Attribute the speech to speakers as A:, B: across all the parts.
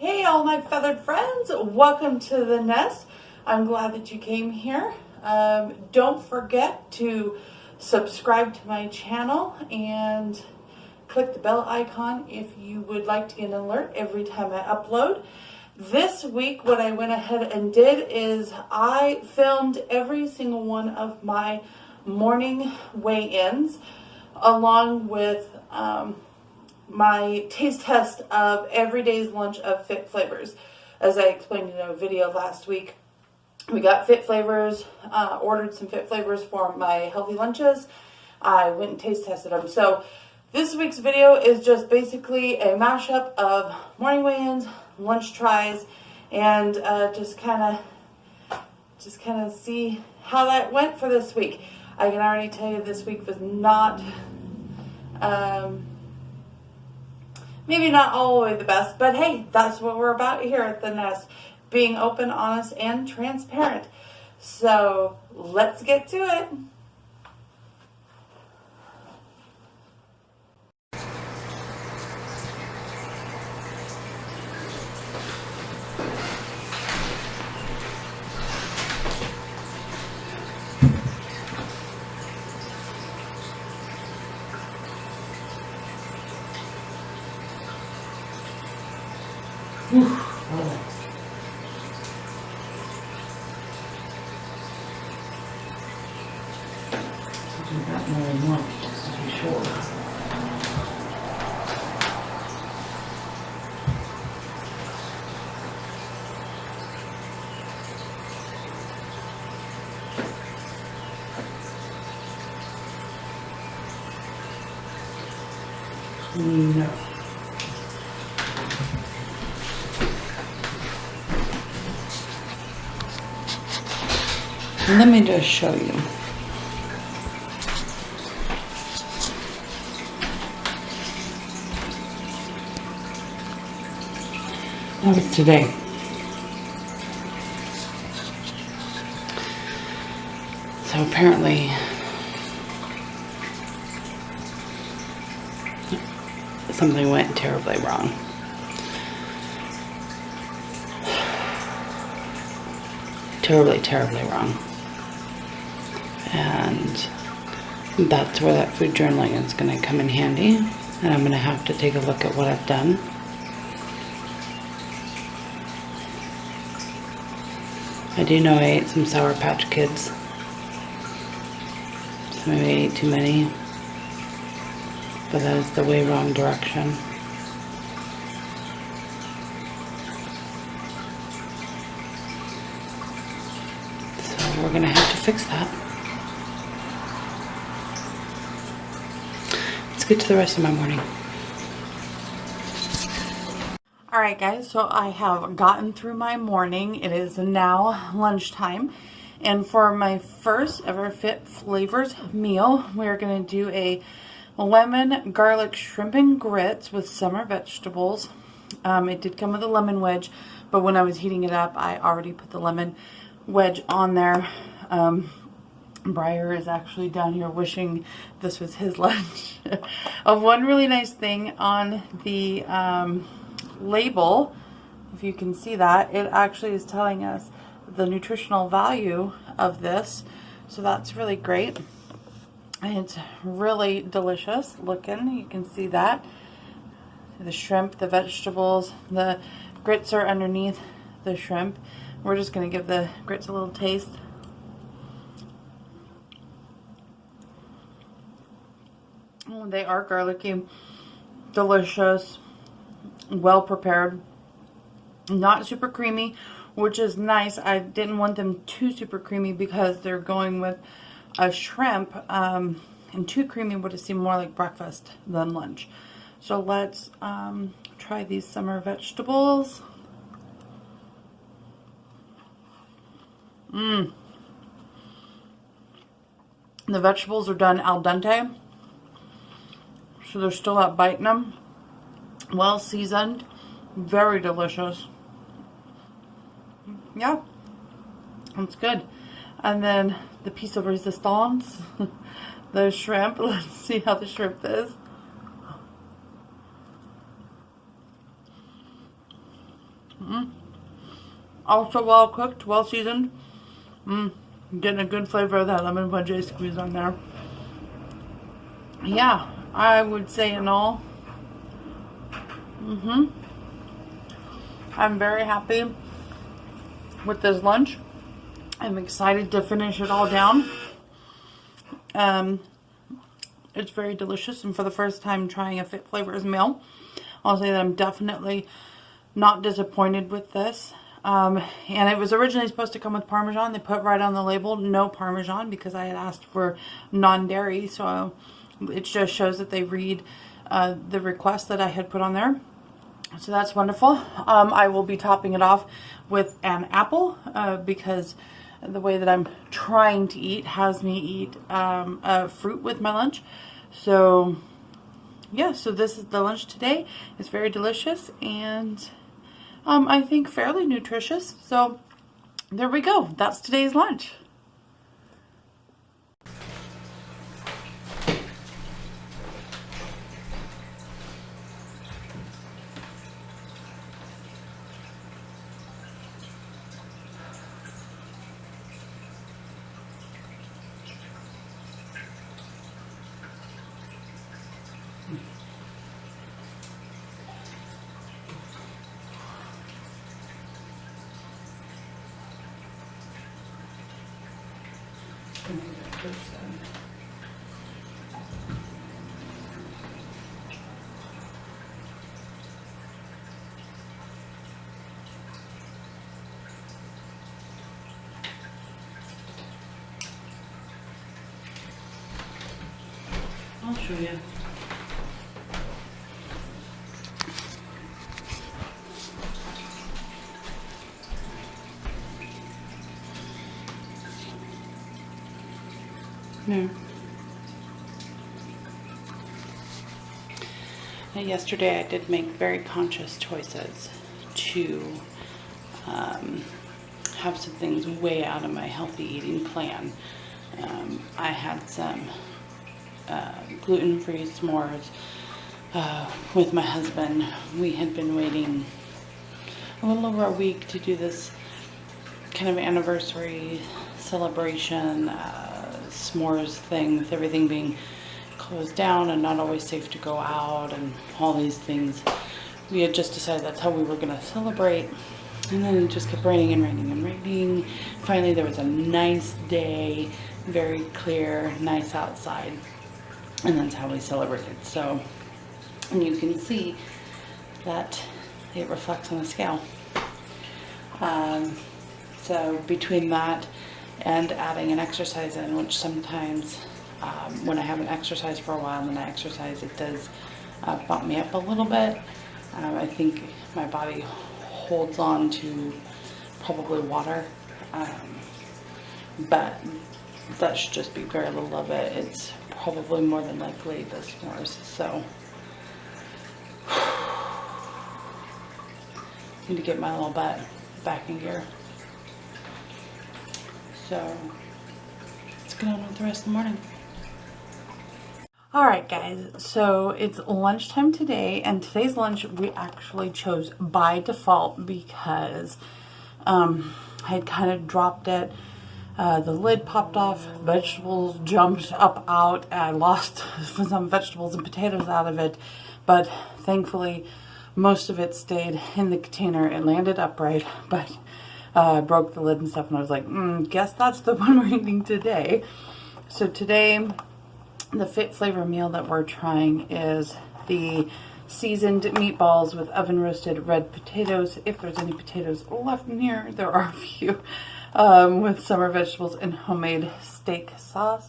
A: Hey all my feathered friends, welcome to the nest. I'm glad that you came here. Don't forget to subscribe to my channel and click the bell icon if you would like to get an alert every time I upload. This week what I went ahead and did is I filmed every single one of my morning weigh-ins along with my taste test of every day's lunch of FitFlavors. As I explained in a video last week, we got FitFlavors, ordered some FitFlavors for my healthy lunches. I went and taste tested them. So this week's video is just basically a mashup of morning weigh-ins, lunch tries, and just kind of see how that went for this week. I can already tell you this week was not maybe not all the way the best, but hey, that's what we're about here at the nest, being open, honest, and transparent. So let's get to it.
B: Got more than one, just to be sure. No. Let me just show you. That was today. So apparently something went terribly wrong. Terribly wrong. And that's where that food journaling is going to come in handy. And I'm going to have to take a look at what I've done. I do know I ate some Sour Patch Kids. So maybe I ate too many. But that is the way wrong direction. So we're going to have to fix that. Let's get to the rest of my morning.
A: Alright guys, so I have gotten through my morning. It is now lunchtime. And for my first ever FitFlavors meal, we're going to do a lemon garlic shrimp and grits with summer vegetables. It did come with a lemon wedge, but when I was heating it up, I already put the lemon wedge on there. Briar is actually down here wishing this was his lunch. One really nice thing on the label, if you can see that, it actually is telling us the nutritional value of this, so that's really great. And it's really delicious looking. You can see that the shrimp, the vegetables, the grits are underneath the shrimp. We're just going to give the grits a little taste. Oh, they are garlicky, delicious, well prepared, not super creamy, which is nice. I didn't want them too super creamy because they're going with a shrimp, and too creamy would have seemed more like breakfast than lunch. So let's try these summer vegetables. The vegetables are done al dente, so they're still not biting them. Well seasoned, very delicious. Yeah, that's good. And then the piece of resistance, the shrimp. Let's see how the shrimp is. Also well cooked, well seasoned. Getting a good flavor of that lemon budget squeeze on there. Yeah, I would say in all, I'm very happy with this lunch. I'm excited to finish it all down. It's very delicious, and for the first time trying a FitFlavors meal, I'll say that I'm definitely not disappointed with this. And it was originally supposed to come with Parmesan. They put right on the label, no Parmesan, because I had asked for non-dairy, so it just shows that they read the request that I had put on there. So that's wonderful. I will be topping it off with an apple because the way that I'm trying to eat has me eat fruit with my lunch. So yeah, so this is the lunch today. It's very delicious and I think fairly nutritious. So there we go. That's today's lunch. I'll show you. No. Now, yesterday I did make very conscious choices to have some things way out of my healthy eating plan. I had some gluten-free s'mores with my husband. We had been waiting a little over a week to do this kind of anniversary celebration s'mores thing, with everything being closed down and not always safe to go out and all these things. We had just decided that's how we were going to celebrate, and then it just kept raining and raining and raining. Finally there was a nice day, very clear, nice outside, and that's how we celebrated. So, and you can see that it reflects on the scale. So between that and adding an exercise in, which sometimes when I haven't exercised for a while and then I exercise, it does bump me up a little bit. I think my body holds on to probably water, but that should just be very little of it. It's probably more than likely the s'mores. So need to get my little butt back in gear. So let's get on with the rest of the morning. Alright guys, so it's lunchtime today, and today's lunch we actually chose by default because I had kind of dropped it. The lid popped off, vegetables jumped up out, and I lost some vegetables and potatoes out of it, but thankfully most of it stayed in the container. It landed upright, but I broke the lid and stuff, and I was like, guess that's the one we're eating today. So today, the FitFlavor meal that we're trying is the seasoned meatballs with oven roasted red potatoes. If there's any potatoes left in here, there are a few, with summer vegetables and homemade steak sauce.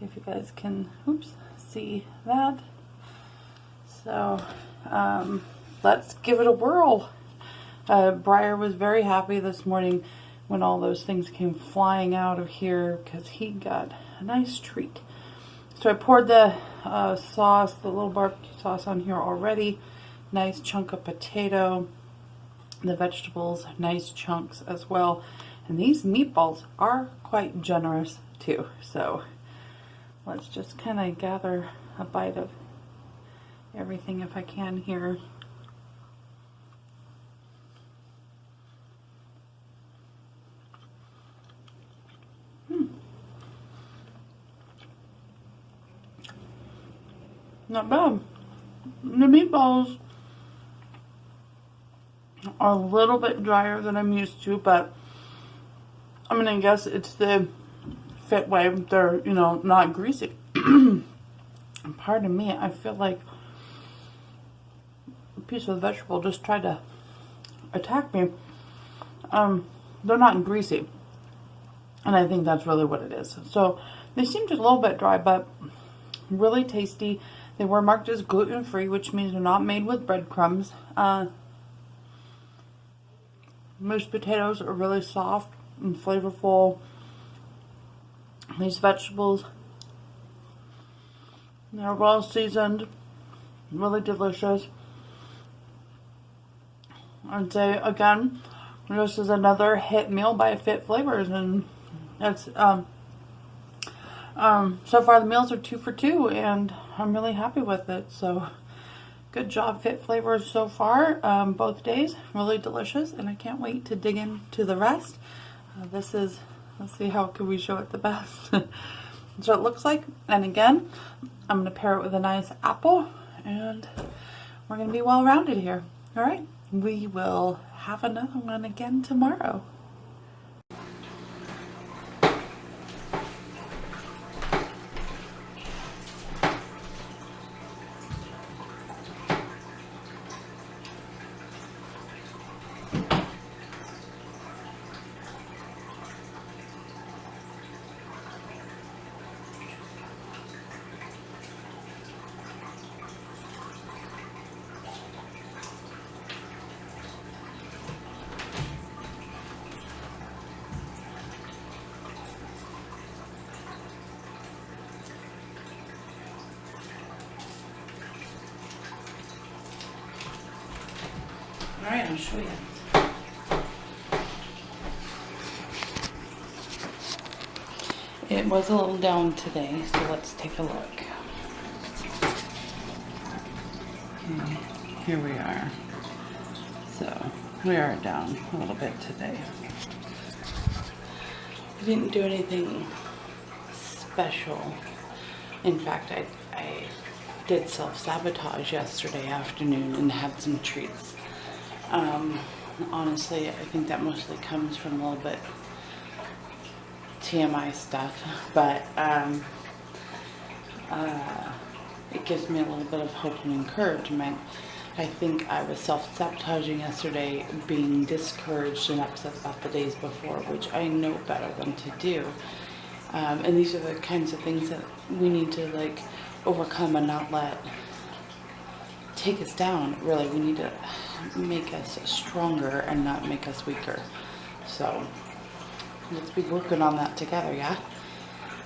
A: If you guys can, see that. So, let's give it a whirl. Briar was very happy this morning when all those things came flying out of here because he got a nice treat. So I poured the sauce, the little barbecue sauce on here already. Nice chunk of potato. The vegetables, nice chunks as well. And these meatballs are quite generous too. So let's just kind of gather a bite of everything if I can here. Not bad. The meatballs are a little bit drier than I'm used to, but I'm gonna guess it's the fit way. They're, you know, not greasy. Pardon me, I feel like a piece of vegetable just tried to attack me. They're not greasy, and I think that's really what it is. So they seem just a little bit dry, but really tasty. They were marked as gluten-free, which means they're not made with breadcrumbs. Mashed potatoes are really soft and flavorful. These vegetables, they're well seasoned, really delicious. I'd say, again, this is another hit meal by FitFlavors, and it's so far the meals are 2 for 2, and I'm really happy with it. So good job, FitFlavors, so far. Both days really delicious, and I can't wait to dig into the rest. This is, let's see, how can we show it the best? So it looks like, and again, I'm gonna pair it with a nice apple, and we're gonna be well rounded here. All right, we will have another one again tomorrow. All right, I'll show you. It was a little down today, so let's take a look. Okay, here we are. So we are down a little bit today. I didn't do anything special. In fact, I did self-sabotage yesterday afternoon and had some treats. Honestly, I think that mostly comes from a little bit TMI stuff, but it gives me a little bit of hope and encouragement. I think I was self-sabotaging yesterday, being discouraged and upset about the days before, which I know better than to do. And these are the kinds of things that we need to like overcome and not let take us down. Really, we need to make us stronger and not make us weaker. So let's be working on that together, yeah?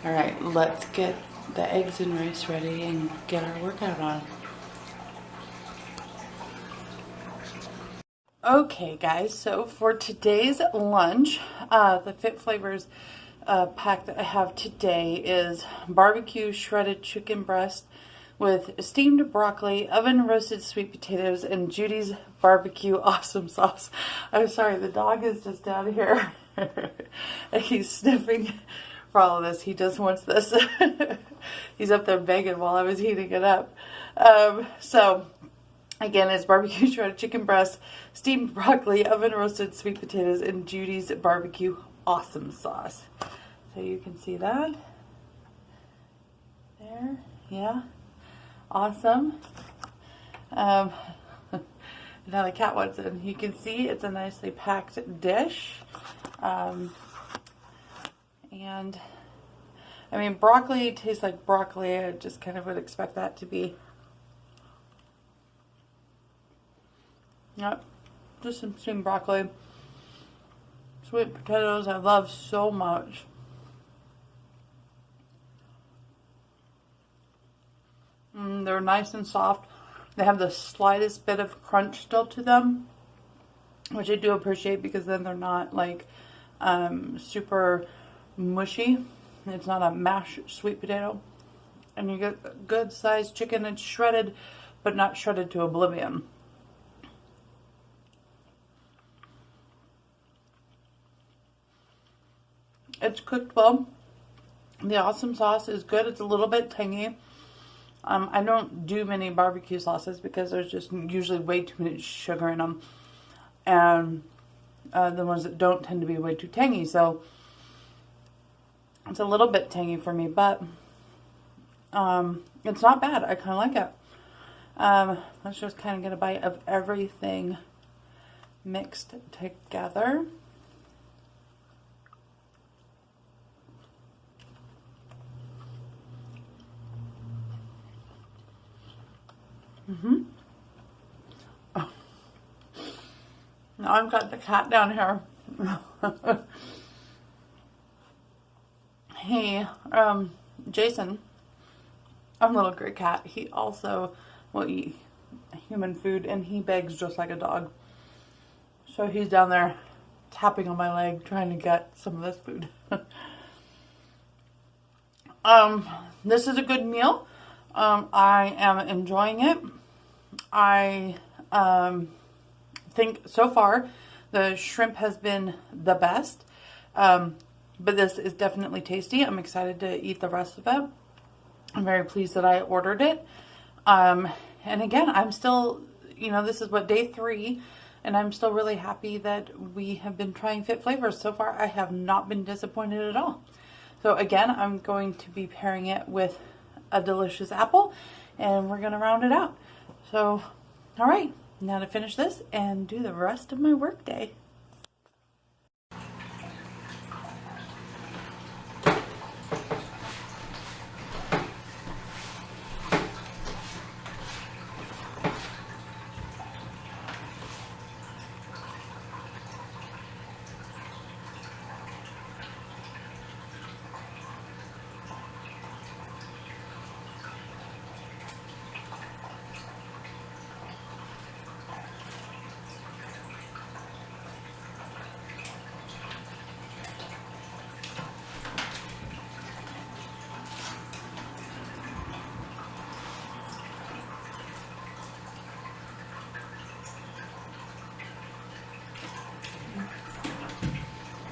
A: All right, let's get the eggs and rice ready and get our workout on. Okay guys, so for today's lunch, the FitFlavors pack that I have today is barbecue shredded chicken breast with steamed broccoli, oven roasted sweet potatoes, and Judy's barbecue awesome sauce. I'm sorry, the dog is just down here. He's sniffing for all of this. He just wants this. He's up there begging while I was heating it up. So again, it's barbecue shredded chicken breast, steamed broccoli, oven roasted sweet potatoes, and Judy's barbecue awesome sauce. So you can see that there. Yeah. Awesome. Now the cat wants in. You can see it's a nicely packed dish. And I mean, broccoli tastes like broccoli. I just kind of would expect that to be. Yep. Just some steamed broccoli. Sweet potatoes I love so much. They're nice and soft. They have the slightest bit of crunch still to them, which I do appreciate because then they're not like super mushy. It's not a mashed sweet potato. And you get a good sized chicken. It's shredded, but not shredded to oblivion. It's cooked well. The awesome sauce is good. It's a little bit tangy. I don't do many barbecue sauces because there's just usually way too much sugar in them. And the ones that don't tend to be way too tangy. So it's a little bit tangy for me, but it's not bad. I kind of like it. Let's just kind of get a bite of everything mixed together. Oh. Now I've got the cat down here. He, Jason, our little gray cat, he also will eat human food, and he begs just like a dog. So he's down there tapping on my leg trying to get some of this food. This is a good meal. I am enjoying it. I think so far the shrimp has been the best, but this is definitely tasty. I'm excited to eat the rest of it. I'm very pleased that I ordered it. And again, I'm still, you know, this is what, day 3, and I'm still really happy that we have been trying FitFlavors. So far, I have not been disappointed at all. So again, I'm going to be pairing it with a delicious apple, and we're going to round it out. So, all right, now to finish this and do the rest of my work day.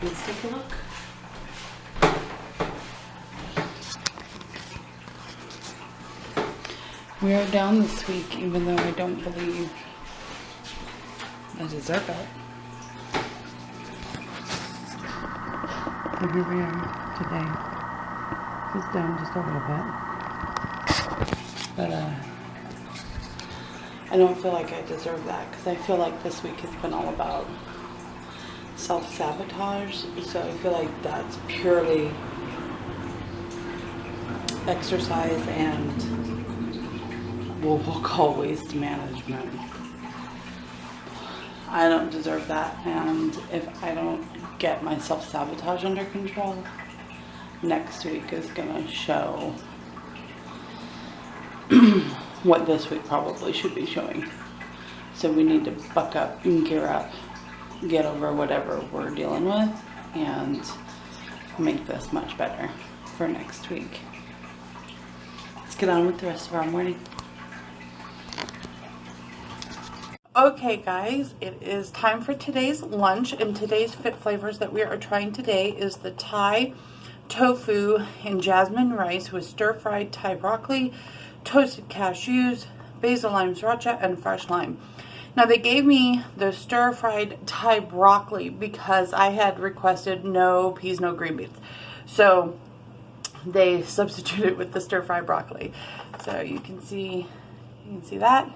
B: Let's take a look. We are down this week, even though I don't believe I deserve it. So here we are today. Just down just a little bit. But I don't feel like I deserve that, because I feel like this week has been all about self-sabotage. So I feel like that's purely exercise and what we'll call waste management. I don't deserve that, and if I don't get my self-sabotage under control, next week is gonna show what this week probably should be showing. So we need to buck up and gear up, get over whatever we're dealing with, and make this much better for next week. Let's get on with the rest of our morning.
A: Okay guys, it is time for today's lunch, and today's FitFlavors that we are trying today is the Thai tofu and jasmine rice with stir-fried Thai broccoli, toasted cashews, basil lime sriracha, and fresh lime. Now they gave me the stir-fried Thai broccoli because I had requested no peas, no green beans. So they substituted with the stir-fried broccoli. So you can see that.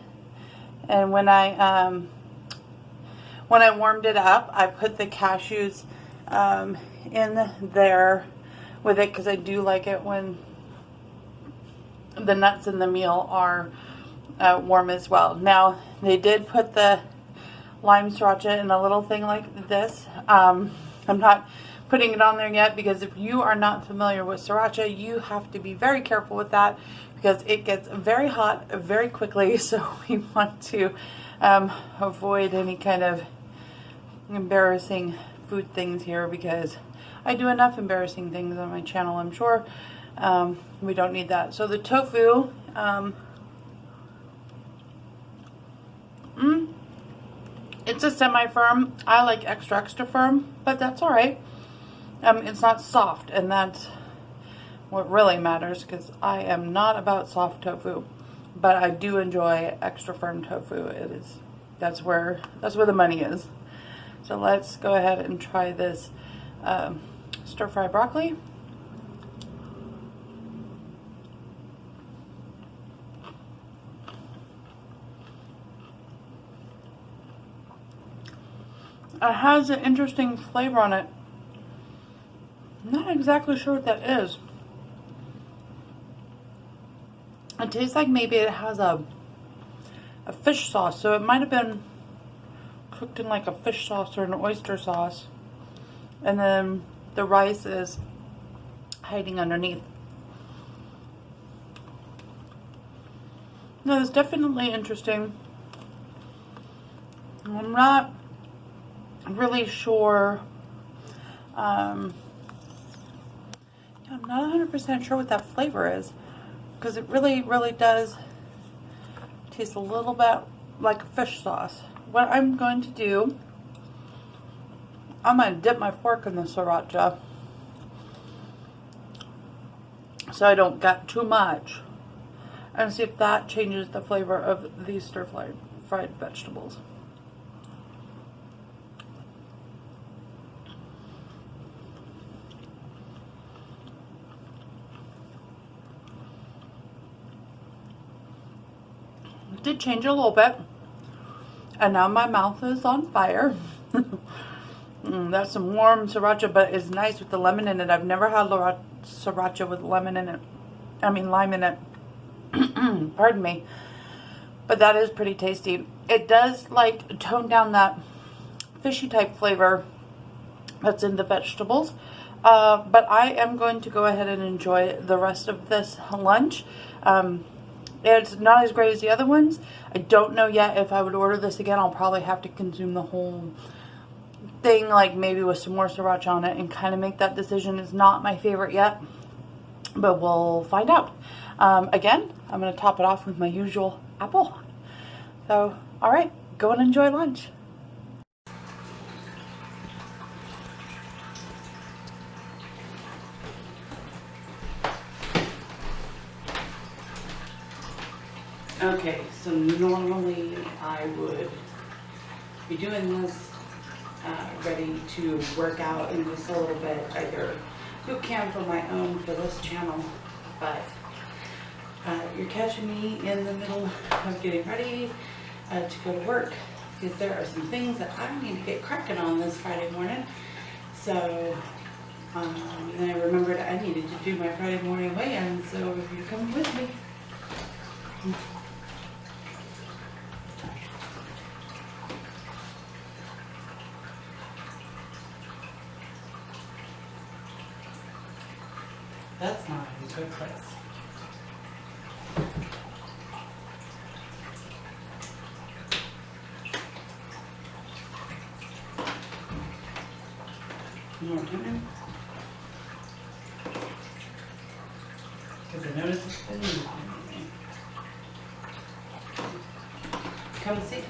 A: And when I warmed it up, I put the cashews in there with it, because I do like it when the nuts in the meal are warm as well. Now they did put the lime sriracha in a little thing like this. I'm not putting it on there yet, because if you are not familiar with sriracha, you have to be very careful with that, because it gets very hot very quickly. So we want to avoid any kind of embarrassing food things here, because I do enough embarrassing things on my channel, I'm sure. We don't need that. So the tofu, it's a semi-firm. I like extra firm, but that's all right. It's not soft, and that's what really matters, because I am not about soft tofu. but I do enjoy extra firm tofu. That's where the money is. So let's go ahead and try this stir fry broccoli. It has an interesting flavor on it. I'm not exactly sure what that is. It tastes like maybe it has a fish sauce, so it might have been cooked in like a fish sauce or an oyster sauce, and then the rice is hiding underneath. No, it's definitely interesting. I'm not really sure. I'm not 100% sure what that flavor is, because it really does taste a little bit like a fish sauce. What I'm going to do, I'm going to dip my fork in the sriracha so I don't get too much, and see if that changes the flavor of these fried vegetables. It did change a little bit, and now my mouth is on fire. That's some warm sriracha, but it's nice with the lemon in it. I've never had sriracha with lemon in it. I mean lime in it. Pardon me. But that is pretty tasty. It does like tone down that fishy type flavor that's in the vegetables. But I am going to go ahead and enjoy the rest of this lunch. It's not as great as the other ones. I don't know yet if I would order this again. I'll probably have to consume the whole thing, like maybe with some more sriracha on it, and kind of make that decision. It's not my favorite yet, but we'll find out. Again, I'm going to top it off with my usual apple. So, alright, go and enjoy lunch. Okay, so normally I would be doing this ready to work out in just a little bit, either boot camp or my own for this channel, but you're catching me in the middle of getting ready to go to work, because there are some things that I need to get cracking on this Friday morning. So then I remembered I needed to do my Friday morning weigh-in, so you're coming with me. That's not a good place. More time. Because I noticed it's been moving. Come see.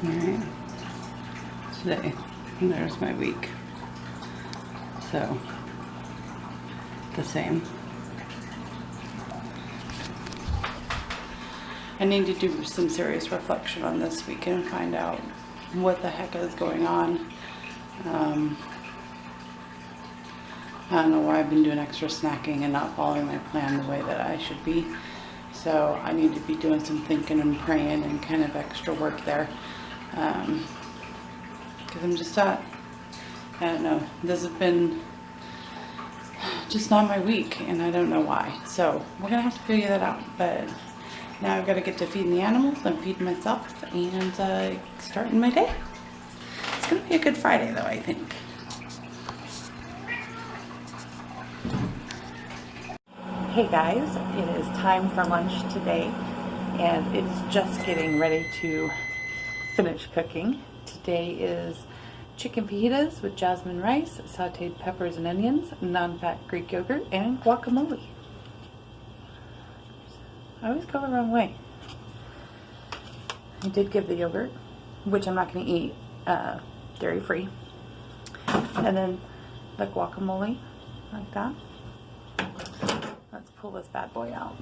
A: Alright, today, there's my week, so, the same. I need to do some serious reflection on this week and find out what the heck is going on. I don't know why I've been doing extra snacking and not following my plan the way that I should be, so I need to be doing some thinking and praying and kind of extra work there. Because I'm just not, I don't know, this has been just not my week, and I don't know why, so we're gonna have to figure that out. But now I've got to get to feeding the animals and feeding myself and starting my day. It's gonna be a good Friday though, I think. Hey guys, it is time for lunch today, and it's just getting ready to finish cooking. Today is chicken fajitas with jasmine rice, sauteed peppers and onions, non-fat Greek yogurt, and guacamole. I always go the wrong way. I did give the yogurt which I'm not going to eat dairy free. And then the guacamole, like that. Let's pull this bad boy out.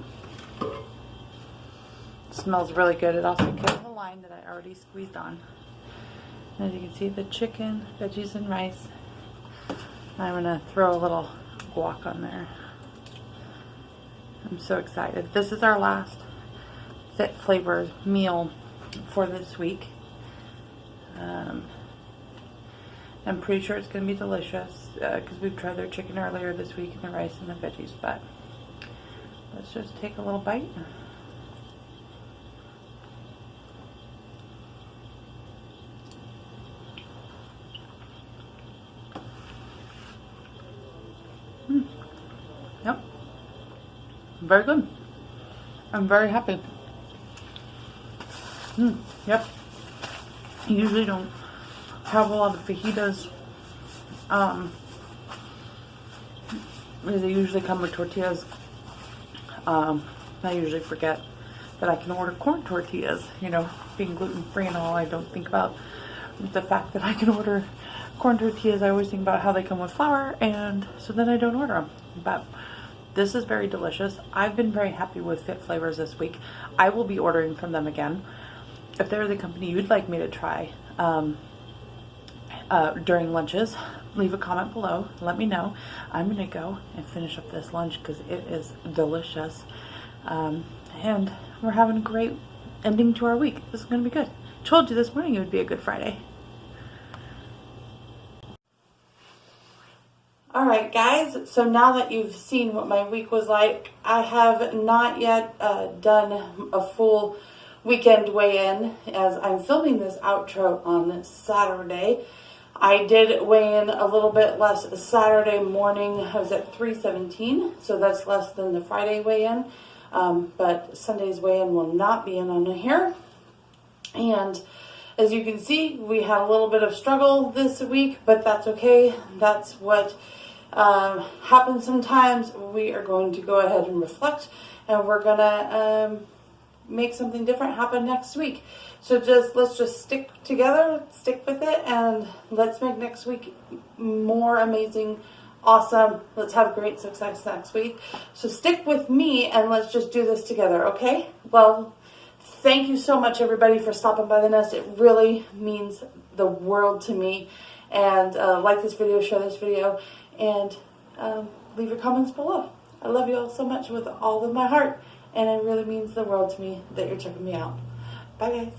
A: It smells really good. It also came with a lime that I already squeezed on. And as you can see, the chicken, veggies, and rice. I'm going to throw a little guac on there. I'm so excited. This is our last FitFlavors meal for this week. I'm pretty sure it's going to be delicious because we've tried their chicken earlier this week and the rice and the veggies, but let's just take a little bite. Yep. Very good. I'm very happy. Yep. I usually don't have a lot of fajitas. Because they usually come with tortillas. I usually forget that I can order corn tortillas. You know, being gluten-free and all, I don't think about the fact that I can order corn tortillas. I always think about how they come with flour, and so then I don't order them. But this is very delicious. I've been very happy with FitFlavors this week. I will be ordering from them again. If they're the company you'd like me to try during lunches, leave a comment below. Let me know. I'm going to go and finish up this lunch because it is delicious. And we're having a great ending to our week. This is going to be good. Told you this morning it would be a good Friday. Alright guys, so now that you've seen what my week was like, I have not yet done a full weekend weigh-in as I'm filming this outro on Saturday. I did weigh in a little bit less Saturday morning. I was at 317, so that's less than the Friday weigh-in. But Sunday's weigh-in will not be in on here. And as you can see, we had a little bit of struggle this week, but that's okay. That's what happens sometimes. We are going to go ahead and reflect, and we're gonna make something different happen next week. So let's just stick together, stick with it, and let's make next week more amazing, awesome. Let's have great success next week. So stick with me and let's just do this together, okay? Well, thank you so much, everybody, for stopping by the nest. It really means the world to me. And like this video, share this video, and leave your comments below. I love you all so much with all of my heart, and it really means the world to me that you're checking me out. Bye, guys.